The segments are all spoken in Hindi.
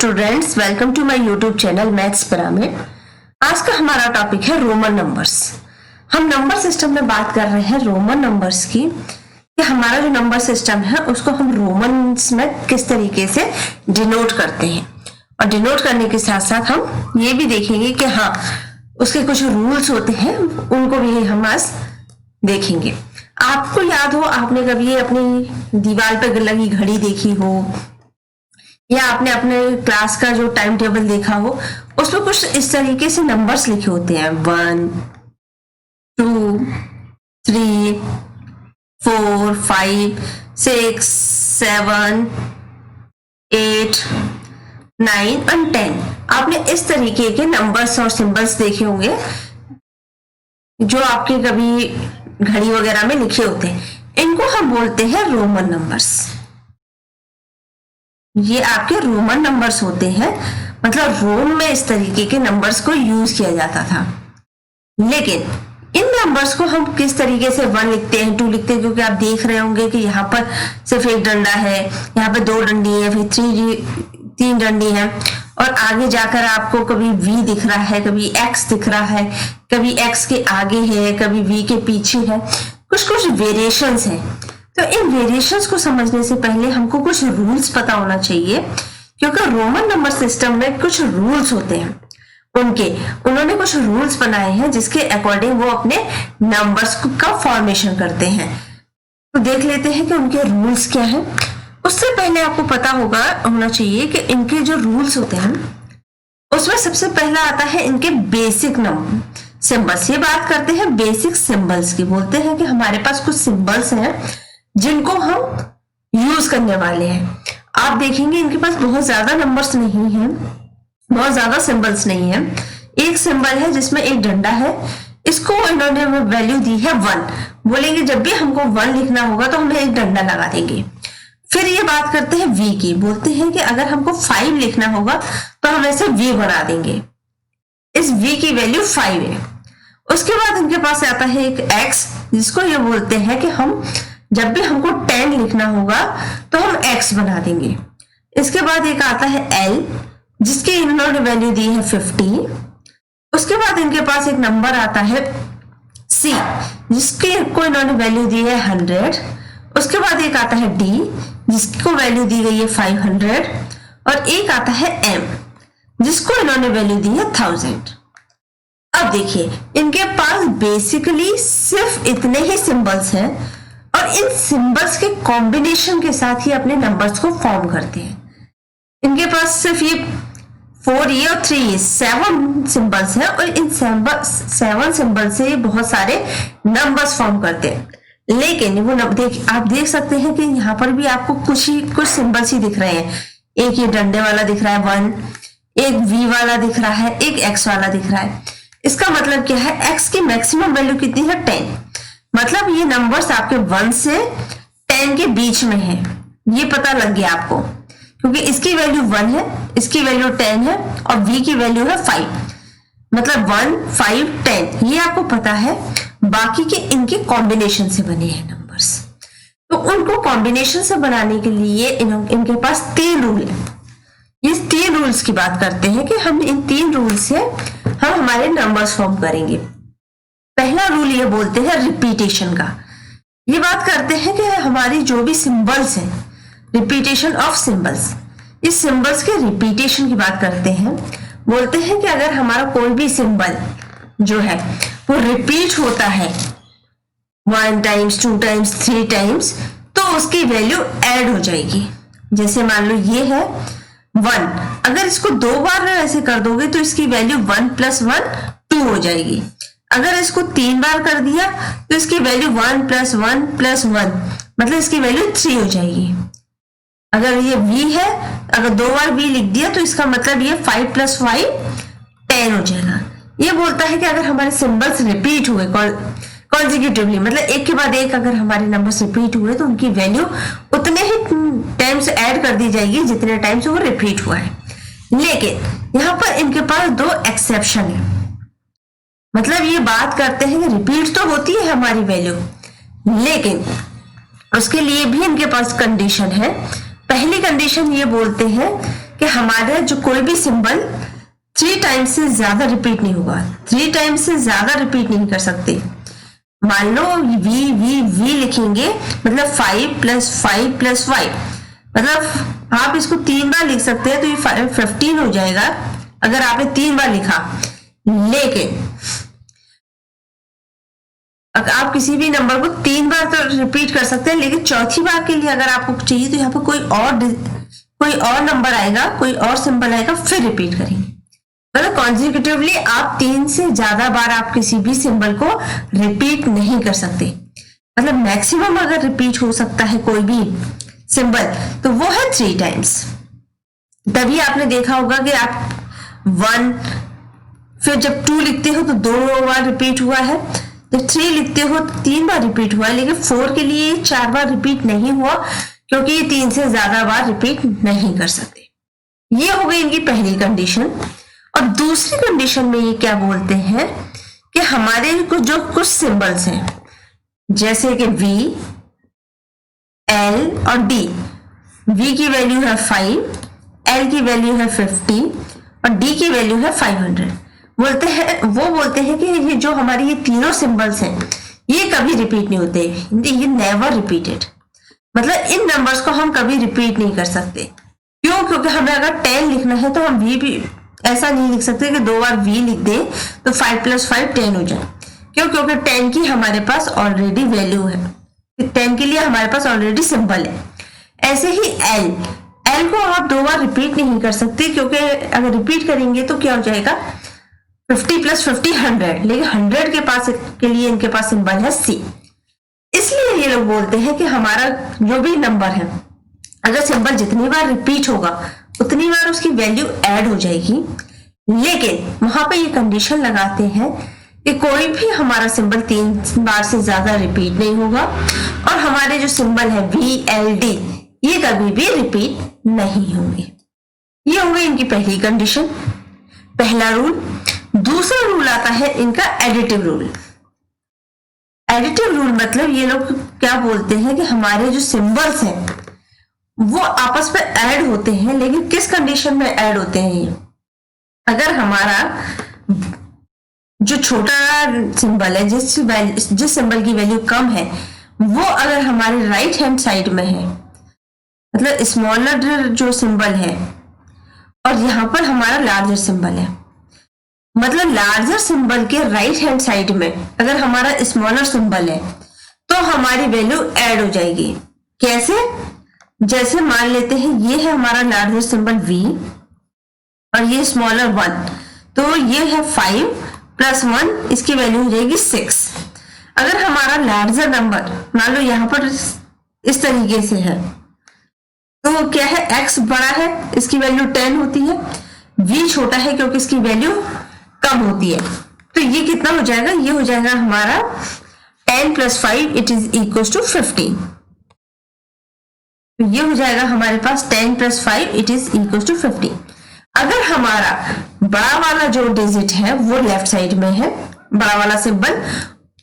Students, welcome to my YouTube channel Maths Pyramid. आज का हमारा टॉपिक है रोमन नंबर्स। हम नंबर सिस्टम में बात कर रहे हैं रोमन नंबर्स की, कि हमारा जो नंबर सिस्टम है उसको हम रोमन्स में किस तरीके से डिनोट करते हैं, और डिनोट करने के साथ साथ हम ये भी देखेंगे कि हाँ उसके कुछ रूल्स होते हैं, उनको भी हम आज देखेंगे। आपको याद हो, आपने कभी अपनी दीवार पर लगी घड़ी देखी हो या आपने अपने क्लास का जो टाइम टेबल देखा हो, उसमें कुछ इस तरीके से नंबर्स लिखे होते हैं 1 2 3 4 5 6 7 8 9 और 10। आपने इस तरीके के नंबर्स और सिंबल्स देखे होंगे जो आपके कभी घड़ी वगैरह में लिखे होते हैं। इनको हम बोलते हैं रोमन नंबर्स। ये आपके रोमन नंबर्स होते हैं, मतलब रोम में इस तरीके के नंबर्स को यूज किया जाता था। लेकिन इन नंबर्स को हम किस तरीके से 1 लिखते हैं, 2 लिखते हैं, क्योंकि आप देख रहे होंगे कि यहाँ पर सिर्फ एक डंडा है, यहाँ पे 2 डंडी है, फिर 3 डंडी है, और आगे जाकर आपको कभी V दिख रहा है, कभी X दिख रहा है, कभी X के आगे है, कभी V के पीछे है। कुछ वेरिएशंस हैं। तो इन वेरिएशंस को समझने से पहले हमको कुछ रूल्स पता होना चाहिए, क्योंकि रोमन नंबर सिस्टम में कुछ रूल्स होते हैं। उन्होंने कुछ रूल्स बनाए हैं जिसके अकॉर्डिंग वो अपने नंबर्स का फॉर्मेशन करते हैं। तो देख लेते हैं कि उनके रूल्स क्या हैं। उससे पहले आपको पता होना चाहिए कि इनके जो रूल्स होते हैं उसमें सबसे पहला आता है इनके बेसिक नंबर सिंबल्स। ये बात करते हैं बेसिक सिंबल्स की। बोलते हैं कि हमारे पास कुछ सिंबल्स हैं जिनको हम यूज करने वाले हैं। आप देखेंगे इनके पास बहुत ज्यादा नंबर्स नहीं है, बहुत ज्यादा सिंबल्स नहीं है। एक सिंबल है जिसमें एक डंडा है, इसको इन्होंने वैल्यू दी है 1। बोलेंगे जब भी हमको 1 लिखना होगा तो हमें एक डंडा लगा देंगे। फिर ये बात करते हैं V की। बोलते हैं कि अगर हमको 5 लिखना होगा तो हम ऐसे V बना देंगे। इस V की वैल्यू 5 है। उसके बाद इनके पास आता है एक X, जिसको ये बोलते हैं कि हम जब भी हमको 10 लिखना होगा तो हम X बना देंगे। इसके बाद एक आता है L, जिसकी इन्होंने वैल्यू दी है 50। उसके बाद इनके पास एक नंबर आता है C, जिसकी को इन्होंने वैल्यू दी है 100। उसके बाद एक आता है D, जिसको वैल्यू दी गई है 500, और एक आता है M, जिसको इन्होंने वैल्यू दी है 1000। अब देखिए इनके पास बेसिकली सिर्फ इतने ही सिंबल्स हैं, और इन सिंबल्स के कॉम्बिनेशन के साथ ही अपने नंबर्स को फॉर्म करते हैं। इनके पास सिर्फ ये 4 ये और 3 ये 7 सिंबल्स हैं, और इन 7 सिंबल से बहुत सारे नंबर्स फॉर्म करते हैं। लेकिन वो आप देख सकते हैं कि यहाँ पर भी आपको कुछ सिंबल्स ही दिख रहे हैं। एक ये डंडे वाला दिख रहा है 1, एक V वाला दिख रहा है, एक X वाला दिख रहा है। इसका मतलब क्या है, X की मैक्सिमम वैल्यू कितनी है 10। मतलब ये नंबर्स आपके 1 से 10 के बीच में है। ये पता लग गया आपको, क्योंकि इसकी वैल्यू 1 है, इसकी वैल्यू 10 है, और V की वैल्यू है 5। मतलब 1 5 10 ये आपको पता है। बाकी के इनके कॉम्बिनेशन से बने हैं नंबर्स। तो उनको कॉम्बिनेशन से बनाने के लिए इनके पास 3 रूल है। इस 3 रूल्स की बात करते हैं कि हम इन 3 रूल से हम हमारे नंबर्स फॉर्म करेंगे। पहला रूल ये बोलते हैं रिपीटेशन का। ये बात करते हैं कि हमारी जो भी सिंबल्स हैं, रिपीटेशन ऑफ सिंबल्स, इस सिंबल्स के रिपीटेशन की बात करते हैं। बोलते हैं कि अगर हमारा कोई भी सिंबल जो है वो रिपीट होता है 1 टाइम्स 2 टाइम्स 3 टाइम्स, तो उसकी वैल्यू ऐड हो जाएगी। जैसे मान लो ये है 1, अगर इसको 2 बार ऐसे कर दोगे तो इसकी वैल्यू 1 + 1 2 हो जाएगी। अगर इसको 3 बार कर दिया तो इसकी वैल्यू 1 + 1 + 1, मतलब इसकी वैल्यू 3 हो जाएगी। अगर ये V है, अगर 2 बार V लिख दिया तो इसका मतलब ये 5 + 5 10 हो जाएगा। ये बोलता है कि अगर हमारे सिंबल्स रिपीट हुए कॉन्जिक्यूटिवली, मतलब एक के बाद एक अगर हमारे नंबर्स रिपीट हुए तो उनकी वैल्यू उतने ही टाइम्स ऐड कर दी जाएगी जितने टाइम्स वो रिपीट हुआ है। लेकिन यहाँ पर इनके पास 2 एक्सेप्शन है। मतलब ये बात करते हैं कि रिपीट तो होती है हमारी वैल्यू, लेकिन उसके लिए भी इनके पास कंडीशन है। पहली कंडीशन ये बोलते हैं कि हमारा जो कोई भी सिंबल 3 टाइम्स से ज्यादा रिपीट नहीं होगा, 3 टाइम्स से ज्यादा रिपीट नहीं कर सकते। मान लो वी वी वी लिखेंगे, मतलब 5 + 5 + 5, मतलब आप इसको 3 बार लिख सकते हैं तो ये 15 हो जाएगा अगर आपने 3 बार लिखा। लेकिन अगर आप किसी भी नंबर को 3 बार तो रिपीट कर सकते हैं, लेकिन चौथी बार के लिए अगर आपको चाहिए तो यहाँ पर कोई और नंबर आएगा, कोई और सिंबल आएगा, फिर रिपीट करेंगे। मतलब कॉन्जिक्यूटिवली आप 3 से ज्यादा बार आप किसी भी सिंबल को रिपीट नहीं कर सकते। मतलब मैक्सिमम अगर रिपीट हो सकता है कोई भी सिंबल तो वो है 3 टाइम्स। तभी आपने देखा होगा कि आप 1, फिर जब 2 लिखते हो तो 2 बार रिपीट हुआ है, जब 3 लिखते हो तो 3 बार रिपीट हुआ है, लेकिन 4 के लिए 4 बार रिपीट नहीं हुआ क्योंकि ये 3 से ज्यादा बार रिपीट नहीं कर सकते। ये हो गई इनकी पहली कंडीशन। और दूसरी कंडीशन में ये क्या बोलते हैं कि हमारे जो कुछ सिंबल्स हैं जैसे कि V, L और D, V की वैल्यू है 5, L की वैल्यू है 50 और D की वैल्यू है 500। बोलते हैं कि ये जो हमारी ये तीनों सिंबल्स हैं ये कभी रिपीट नहीं होते, ये नेवर रिपीटेड। मतलब इन नंबर्स को हम कभी रिपीट नहीं कर सकते। क्यों? क्योंकि हमें अगर 10 लिखना है तो हम V भी ऐसा नहीं लिख सकते कि 2 बार V लिख दे तो 5 + 5 10 हो जाए। क्यों? क्योंकि 10 की हमारे पास ऑलरेडी वैल्यू है, 10 के लिए हमारे पास ऑलरेडी सिंबल है। ऐसे ही L को आप 2 बार रिपीट नहीं कर सकते, क्योंकि अगर रिपीट करेंगे तो क्या हो जाएगा 50 + 50 100, लेकिन 100 के लिए इनके पास सिंबल है C। इसलिए ये लोग बोलते हैं कि हमारा जो भी नंबर है अगर सिंबल जितनी बार रिपीट होगा उतनी बार उसकी वैल्यू ऐड हो जाएगी। लेकिन वहां पे ये कंडीशन लगाते हैं कि कोई भी हमारा सिंबल 3 बार से ज्यादा रिपीट नहीं होगा और हमारे जो सिंबल है V, L, D ये कभी भी रिपीट नहीं होंगे। ये हो गई इनकी पहली कंडीशन, पहला रूल। दूसरा रूल आता है इनका एडिटिव रूल। एडिटिव रूल मतलब ये लोग क्या बोलते हैं कि हमारे जो सिंबल्स हैं वो आपस में ऐड होते हैं, लेकिन किस कंडीशन में ऐड होते हैं ये? अगर हमारा जो छोटा सिंबल है, जिस सिंबल की वैल्यू कम है, वो अगर हमारे राइट हैंड साइड में है, मतलब स्मॉलर जो सिंबल है, और यहाँ पर हमारा लार्जर सिंबल है, मतलब लार्जर सिंबल के राइट हैंड साइड में अगर हमारा स्मॉलर सिंबल है तो हमारी वैल्यू ऐड हो जाएगी। कैसे? जैसे मान लेते हैं ये है हमारा लार्जर सिंबल V और ये स्मॉलर 1, तो ये है 5 + 1, इसकी वैल्यू हो जाएगी 6। अगर हमारा लार्जर नंबर मान लो यहाँ पर इस तरीके से है तो क्या है, x बड़ा है, इसकी वैल्यू 10 होती है, V छोटा है क्योंकि इसकी वैल्यू कम होती है, तो ये कितना हो जाएगा? ये हो जाएगा हमारा 10 + 5 = 15। तो ये हो जाएगा हमारे पास 10 + 5 = 15। अगर हमारा बड़ा वाला जो डिजिट है वो लेफ्ट साइड में है, बड़ा वाला सिंबल,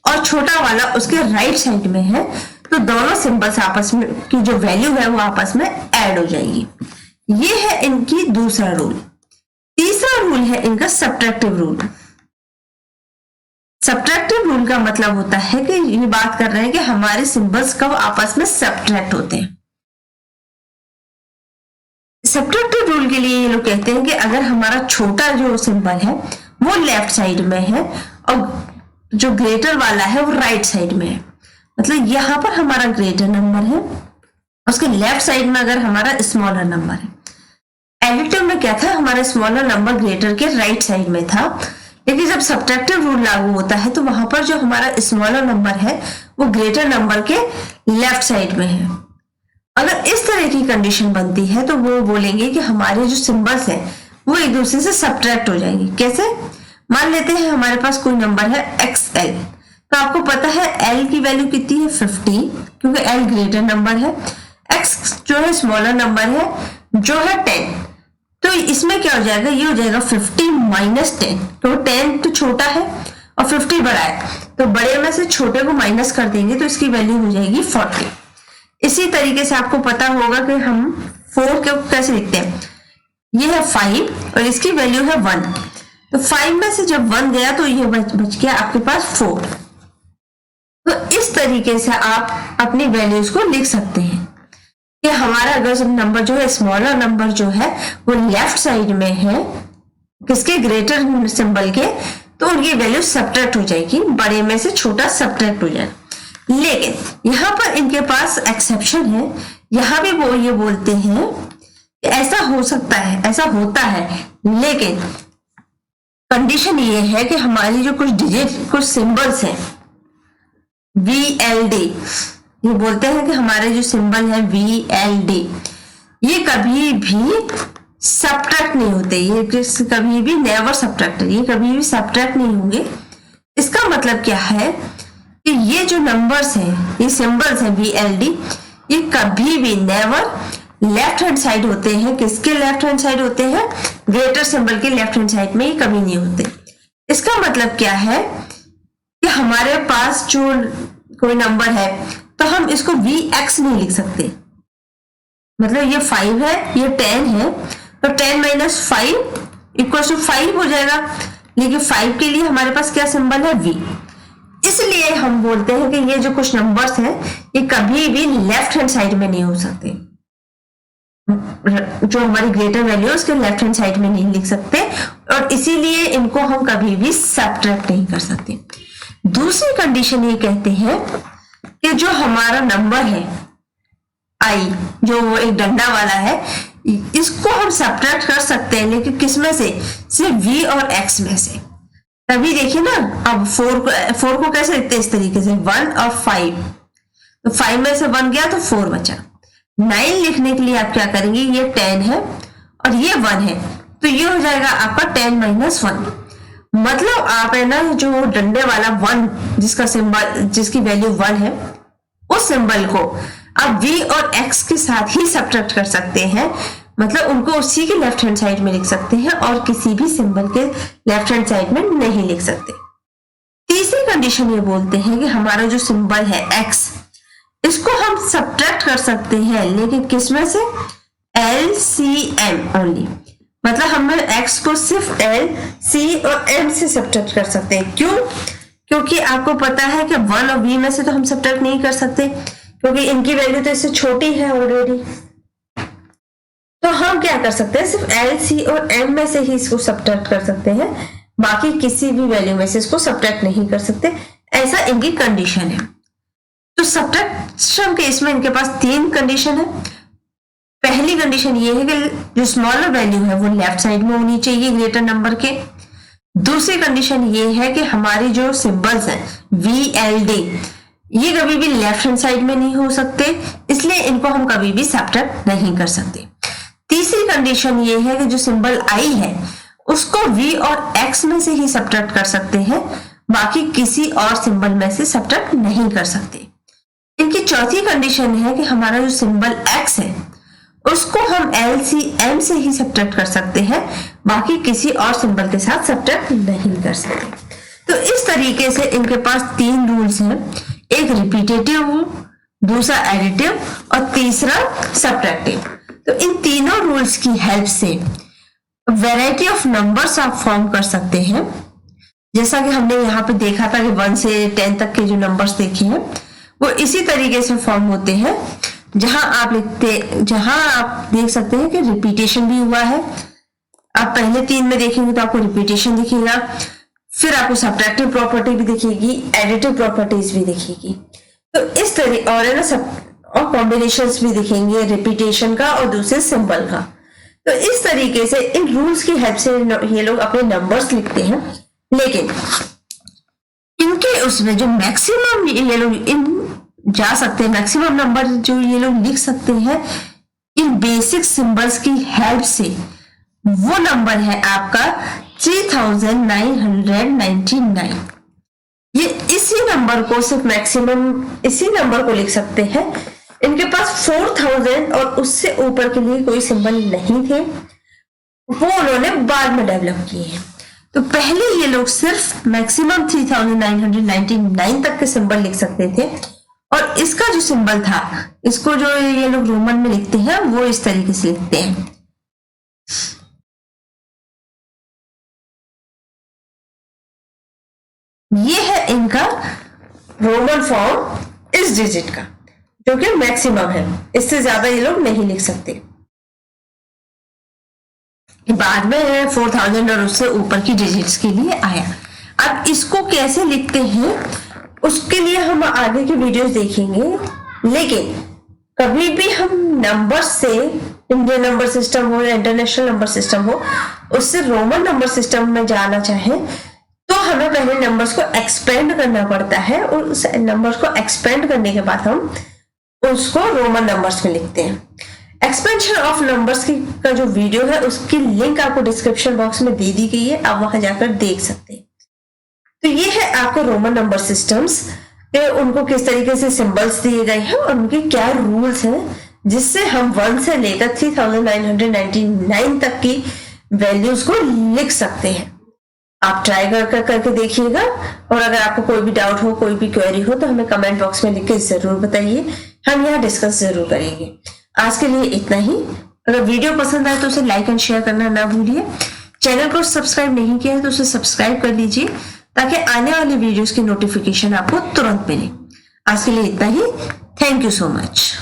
और छोटा वाला उसके राइट साइड में है, तो दोनों सिंबल्स आपस में की जो वैल्यू है वो आपस में ऐड हो जाएगी। ये है इनकी दूसरा रूल। तीसरा रूल है इनका सब्ट्रैक्टिव रूल। सब्ट्रैक्टिव रूल का मतलब होता है कि ये बात कर रहे हैं कि हमारे सिंबल्स कब आपस में सब्ट्रैक्ट होते हैं। सब्ट्रैक्टिव रूल के लिए ये लोग कहते हैं कि अगर हमारा छोटा जो सिंबल है वो लेफ्ट साइड में है और जो ग्रेटर वाला है वो राइट साइड में है, मतलब यहाँ पर हमारा ग्रेटर नंबर है, उसके लेफ्ट साइड में अगर हमारा स्मॉलर नंबर है। एडिटिव में क्या था, हमारा स्मॉलर नंबर ग्रेटर के राइट साइड में था, लेकिन जब सब्ट्रैक्टिव रूल लागू होता है तो वहां पर जो हमारा स्मॉलर नंबर है वो ग्रेटर नंबर के लेफ्ट साइड में है। अगर इस तरह की कंडीशन बनती है तो वो बोलेंगे कि हमारे जो सिंबल्स हैं वो एक दूसरे से सब्ट्रैक्ट हो जाएंगे। कैसे? मान लेते हैं हमारे पास कोई नंबर है XL, तो आपको पता है L की वैल्यू कितनी है 50, क्योंकि L ग्रेटर नंबर है, X जो है स्मॉलर नंबर है जो है 10, तो इसमें क्या हो जाएगा, ये हो जाएगा 50 - 10, तो 10 तो छोटा है और 50 बड़ा है, तो बड़े में से छोटे को माइनस कर देंगे तो इसकी वैल्यू हो जाएगी 40। इसी तरीके से आपको पता होगा कि हम 4 को कैसे लिखते हैं, ये है 5 और इसकी वैल्यू है 1। तो 5 में से जब 1 गया तो ये बच गया आपके पास 4। तो इस तरीके से आप अपनी वैल्यूज को लिख सकते हैं कि हमारा अगर नंबर जो है, स्मॉलर नंबर जो है वो लेफ्ट साइड में है किसके, ग्रेटर सिंबल के, तो उनकी वैल्यू सब्ट्रैक्ट हो जाएगी, बड़े में से छोटा सब्ट्रैक्ट हो जाएगा। लेकिन यहाँ पर इनके पास एक्सेप्शन है, यहाँ भी वो ये बोलते हैं कि ऐसा हो सकता है, ऐसा होता है, लेकिन कंडीशन ये है कि हमारी जो कुछ डिजिट, कुछ सिंबल्स हैं VLD, ये बोलते हैं कि हमारे जो सिंबल है VLD, ये कभी भी सब्ट्रैक्ट नहीं होते, ये कभी भी नेवर सब्ट्रैक्ट, ये कभी भी सब्ट्रैक्ट नहीं होंगे। इसका मतलब क्या है कि ये जो नंबर्स हैं, ये सिंबल्स हैं VLD, ये कभी भी नेवर लेफ्ट हैंड साइड होते हैं। किसके लेफ्ट हैंड साइड होते हैं, ग्रेटर सिंबल के लेफ्ट हैंड साइड में ये कभी नहीं होते। इसका मतलब क्या है कि हमारे पास जो कोई नंबर है तो हम इसको VX नहीं लिख सकते, मतलब ये 5 है, ये 10 है, तो 10 - 5 = 5 हो जाएगा, लेकिन 5 के लिए हमारे पास क्या सिंबल है, V। इसलिए हम बोलते हैं कि ये जो कुछ नंबर्स हैं ये कभी भी लेफ्ट हैंड साइड में नहीं हो सकते, जो हमारी ग्रेटर वैल्यू उसके लेफ्ट हैंड साइड में नहीं लिख सकते, और इसीलिए इनको हम कभी भी सब्ट्रैक्ट नहीं कर सकते। दूसरी कंडीशन ये कहते हैं कि जो हमारा नंबर है I, जो एक डंडा वाला है, इसको हम सब्ट्रैक्ट कर सकते हैं, लेकिन किस में से, सिर्फ V और X में से। तभी देखिए ना, अब 4 को कैसे लिखते हैं, इस तरीके से 1 और 5, तो 5 में से 1 गया तो 4 बचा। 9 लिखने के लिए आप क्या करेंगे, ये 10 है और ये 1 है, तो ये हो जाएगा आपका 10 - 1। मतलब आप है ना, जो डंडे वाला 1 जिसका सिंबल, जिसकी वैल्यू 1 है, उस सिंबल को आप V और X के साथ ही सब्ट्रैक्ट कर सकते हैं, मतलब उनको उसी के लेफ्ट हैंड साइड में लिख सकते हैं और किसी भी सिंबल के लेफ्ट हैंड साइड में नहीं लिख सकते। तीसरी कंडीशन ये बोलते हैं कि हमारा जो सिंबल है X, इसको हम सब्ट्रैक्ट कर सकते हैं, लेकिन किस में से, LCM ओनली, मतलब हम X को सिर्फ L, C और M से सब्ट्रैक्ट कर सकते हैं। क्यों? क्योंकि आपको पता है कि 1 और V में से तो हम सब्ट्रैक्ट नहीं कर सकते, क्योंकि इनकी वैल्यू तो इससे छोटी है ऑलरेडी। तो हम क्या कर सकते हैं, सिर्फ L, C और M में से ही इसको सब्ट्रैक्ट कर सकते हैं, बाकी किसी भी वैल्यू में से इसको सब्ट्रैक्ट नहीं कर सकते, ऐसा इनकी कंडीशन है। तो सब्ट्रैक्शन के इसमें इनके पास 3 कंडीशन है। पहली कंडीशन ये है कि जो स्मॉलर वैल्यू है वो लेफ्ट साइड में होनी चाहिए ग्रेटर नंबर के। दूसरी कंडीशन ये है कि हमारी जो सिंबल्स हैं VLD, ये कभी भी लेफ्ट हैंड साइड में नहीं हो सकते, इसलिए इनको हम कभी भी सब्ट्रैक्ट नहीं कर सकते। तीसरी कंडीशन ये है कि जो सिंबल I है उसको V और X में से ही सब्ट्रैक्ट कर सकते हैं, बाकी किसी और सिंबल में से सब्ट्रैक्ट नहीं कर सकते। इनकी चौथी कंडीशन है कि हमारा जो सिंबल X है उसको हम LCM से ही सब्ट्रैक्ट कर सकते हैं, बाकी किसी और सिंबल के साथ सब्ट्रैक्ट नहीं कर सकते। तो इस तरीके से इनके पास 3 रूल्स हैं, एक रिपीटेटिव रूल, दूसरा एडिटिव और तीसरा सब्ट्रैक्टिव। तो इन तीनों रूल्स की हेल्प से वैरायटी ऑफ नंबर्स आप फॉर्म कर सकते हैं। जैसा कि हमने यहाँ पे देखा था कि 1 से 10 तक के जो नंबर्स देखे हैं वो इसी तरीके से फॉर्म होते हैं, जहां आप देख सकते हैं कि रिपीटेशन भी हुआ है। आप पहले 3 में देखेंगे तो आपको रिपीटेशन दिखेगा, फिर आपको सब्ट्रैक्टिव प्रॉपर्टी भी दिखेगी, एडिटिव प्रॉपर्टीज भी दिखेगी। तो इस तरह और है ना, और कॉम्बिनेशंस भी दिखेंगे रिपीटेशन का और दूसरे सिंबल का। तो इस तरीके से इन रूल्स की हेल्प से ये लोग अपने नंबर्स लिखते हैं, लेकिन इनके उसमें जो मैक्सिमम ये लोग इन जा सकते हैं, मैक्सिमम नंबर जो ये लोग लिख सकते हैं इन बेसिक सिंबल्स की हेल्प से, वो नंबर है आपका 3999। ये इसी नंबर को सिर्फ मैक्सिमम इसी नंबर को लिख सकते हैं। इनके पास 4000 और उससे ऊपर के लिए कोई सिंबल नहीं थे, वो उन्होंने बाद में डेवलप किए हैं। तो पहले ये लोग सिर्फ मैक्सिमम 3999 तक के सिंबल लिख सकते थे, और इसका जो सिंबल था, इसको जो ये लोग रोमन में लिखते हैं वो इस तरीके से लिखते हैं ये है इनका रोमन फॉर्म इस डिजिट का, जो कि मैक्सिमम है, इससे ज्यादा ये लोग नहीं लिख सकते। बाद में 4000 और उससे ऊपर की डिजिट्स के लिए आया। अब इसको कैसे लिखते हैं उसके लिए हम आगे की वीडियोस देखेंगे, लेकिन कभी भी हम नंबर से, इंडियन नंबर सिस्टम हो या इंटरनेशनल नंबर सिस्टम हो, उससे रोमन नंबर सिस्टम में जाना चाहे तो हमें पहले नंबर्स को एक्सपेंड करना पड़ता है, और उस नंबर्स को एक्सपेंड करने के बाद हम उसको रोमन नंबर्स में लिखते हैं। एक्सपेंशन ऑफ नंबर्स की का जो वीडियो है उसकी लिंक आपको डिस्क्रिप्शन बॉक्स में दे दी गई है, आप वहां जाकर देख सकते हैं। तो ये है आपको रोमन नंबर सिस्टम्स के, उनको किस तरीके से सिंबल्स दिए गए हैं और उनके क्या रूल्स हैं, जिससे हम 1 से लेकर 3999 तक की वैल्यूज को लिख सकते हैं। आप ट्राई करके देखिएगा, और अगर आपको कोई भी डाउट हो, कोई भी क्वेरी हो, तो हमें कमेंट बॉक्स में लिख के जरूर बताइए, हम यहाँ डिस्कस जरूर करेंगे। आज के लिए इतना ही। अगर वीडियो पसंद आए तो उसे लाइक एंड शेयर करना ना भूलिए। चैनल को सब्सक्राइब नहीं किया है तो उसे सब्सक्राइब कर लीजिए, ताकि आने वाली वीडियोस की नोटिफिकेशन आपको तुरंत मिले। आज के लिए इतना ही। Thank you so much.